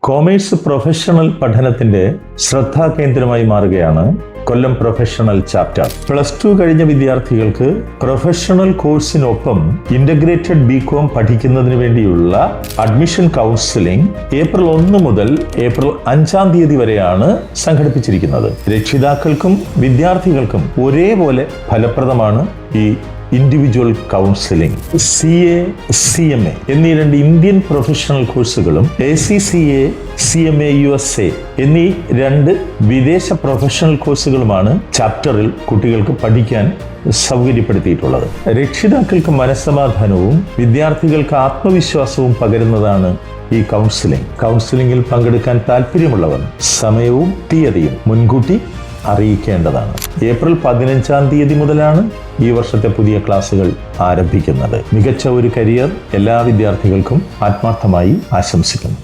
Commerce professional പഠനത്തിന്റെ ശ്രദ്ധാകേന്ദ്രമായി മാറുകയാണ് കൊല്ലം professional chapter. +2 കഴിഞ്ഞ വിദ്യാർത്ഥികൾക്ക് പ്രൊഫഷണൽ കോഴ്സിനൊപ്പം ഇന്റഗ്രേറ്റഡ് ബികോം പഠിക്കുന്നതിന് വേണ്ടിയുള്ള അഡ്മിഷൻ കൗൺസിലിംഗ് ഏപ്രിൽ 1 മുതൽ ഏപ്രിൽ 5 വരെയാണ് സംഘടിപ്പിച്ചിരിക്കുന്നത്. രക്ഷിതാക്കൾക്കും വിദ്യാർത്ഥികൾക്കും ഒരേപോലെ ഫലപ്രദമാണ് ഈ ഇൻഡിവിജ്വൽ കൗൺസിലിംഗ്. CA, CMA എന്നീ 2 ഇന്ത്യൻ പ്രൊഫഷണൽ കോഴ്സുകളും ACCA, CMA USA എന്നീ 2 വിദേശ പ്രൊഫഷണൽ കോഴ്സുകളുമാണ് ചാപ്റ്ററിൽ കുട്ടികൾക്ക് പഠിക്കാൻ സൗകര്യപ്പെടുത്തിയിട്ടുള്ളത്. രക്ഷിതാക്കൾക്ക് മനസ്സമാധാനവും വിദ്യാർത്ഥികൾക്ക് ആത്മവിശ്വാസവും പകരുന്നതാണ് ഈ കൗൺസിലിംഗിൽ പങ്കെടുക്കാൻ താല്പര്യമുള്ളവർ സമയവും തീയതിയും മുൻകൂട്ടി അറിയിക്കേണ്ടതാണ്. ഏപ്രിൽ 15 മുതലാണ് ഈ വർഷത്തെ പുതിയ ക്ലാസുകൾ ആരംഭിക്കുന്നത്. മികച്ച ഒരു കരിയർ എല്ലാ വിദ്യാർത്ഥികൾക്കും ആത്മാർത്ഥമായി ആശംസിക്കുന്നു.